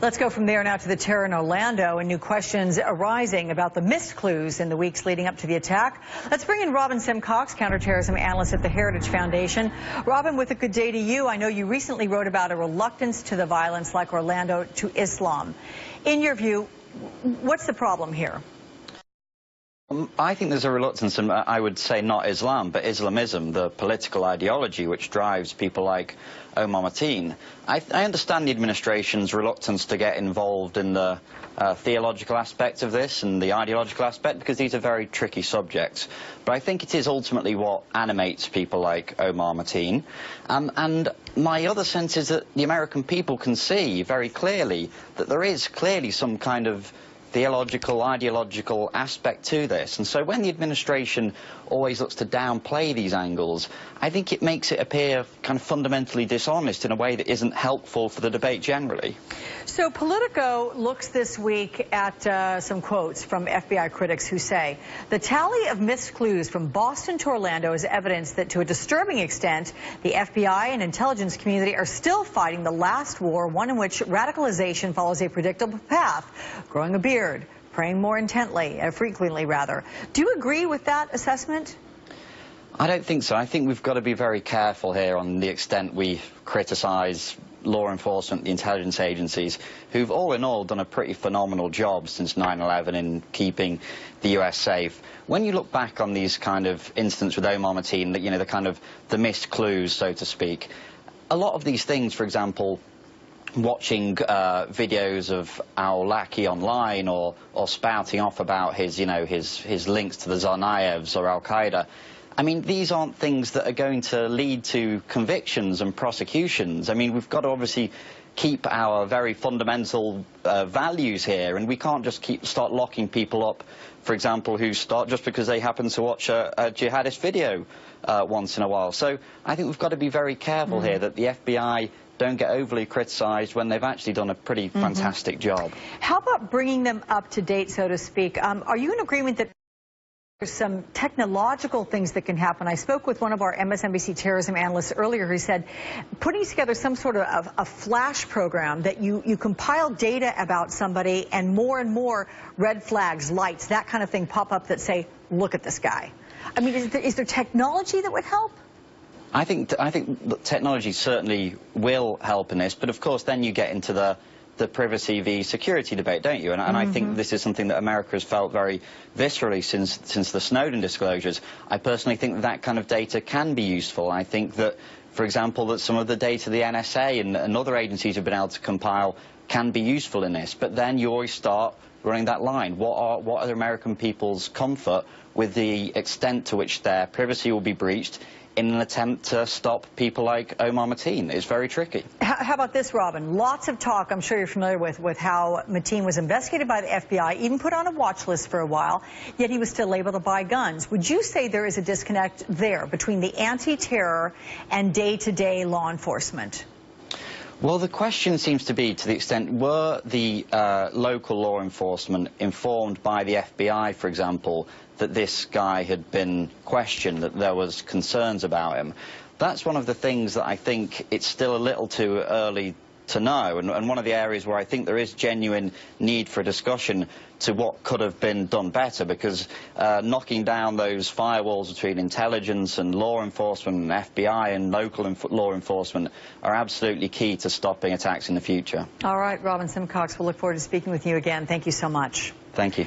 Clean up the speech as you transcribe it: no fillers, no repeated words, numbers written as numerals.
Let's go from there now to the terror in Orlando and new questions arising about the missed clues in the weeks leading up to the attack. Let's bring in Robin Simcox, counterterrorism analyst at the Heritage Foundation. Robin, with a good day to you. I know you recently wrote about a reluctance to the violence like Orlando to Islam. In your view, what's the problem here? I think there's a reluctance, and I would say not Islam, but Islamism, the political ideology which drives people like Omar Mateen. I understand the administration's reluctance to get involved in the theological aspect of this and the ideological aspect, because these are very tricky subjects. But I think it is ultimately what animates people like Omar Mateen. And my other sense is that the American people can see very clearly that there is clearly some kind of theological, ideological aspect to this. And so when the administration always looks to downplay these angles, I think it makes it appear kind of fundamentally dishonest in a way that isn't helpful for the debate generally. So Politico looks this week at some quotes from FBI critics who say, the tally of missed clues from Boston to Orlando is evidence that to a disturbing extent, the FBI and intelligence community are still fighting the last war, one in which radicalization follows a predictable path, growing a beard, praying more frequently rather. Do you agree with that assessment? I don't think so. I think we've got to be very careful here on the extent we criticize law enforcement, the intelligence agencies, who've all in all done a pretty phenomenal job since 9/11 in keeping the US safe. When you look back on these kind of incidents with Omar Mateen, you know, the missed clues, so to speak, a lot of these things, for example, watching videos of al-Awlaki online or spouting off about his links to the Tsarnaevs or Al-Qaeda, I mean, these aren't things that are going to lead to convictions and prosecutions. I mean, we've got to obviously keep our very fundamental values here, and we can't just start locking people up, for example, who start just because they happen to watch a jihadist video once in a while. So I think we've got to be very careful here that the FBI don't get overly criticized when they've actually done a pretty fantastic job. How about bringing them up to date, so to speak? Are you in agreement that there's some technological things that can happen? I spoke with one of our MSNBC terrorism analysts earlier who said putting together some sort of a flash program that you compile data about somebody and more red flags, lights, that kind of thing pop up that say, look at this guy. I mean, is there technology that would help? I think technology certainly will help in this, but of course then you get into the privacy v security debate, don't you? And I think this is something that America has felt very viscerally since the Snowden disclosures. I personally think that kind of data can be useful. I think that, for example, that some of the data the NSA and other agencies have been able to compile can be useful in this. But then you always start running that line. What are the American people's comfort with the extent to which their privacy will be breached in an attempt to stop people like Omar Mateen? It's very tricky. How about this, Robin? Lots of talk, I'm sure you're familiar with how Mateen was investigated by the FBI, even put on a watch list for a while, yet he was still able to buy guns. Would you say there is a disconnect there between the anti-terror and day-to-day law enforcement? Well, the question seems to be, to the extent, were the local law enforcement informed by the FBI, for example, that this guy had been questioned, that there was concerns about him? That's one of the things that I think it's still a little too early to know, and one of the areas where I think there is genuine need for a discussion to what could have been done better, because knocking down those firewalls between intelligence and law enforcement and FBI and local law enforcement are absolutely key to stopping attacks in the future. All right, Robin Simcox, we'll look forward to speaking with you again. Thank you so much. Thank you.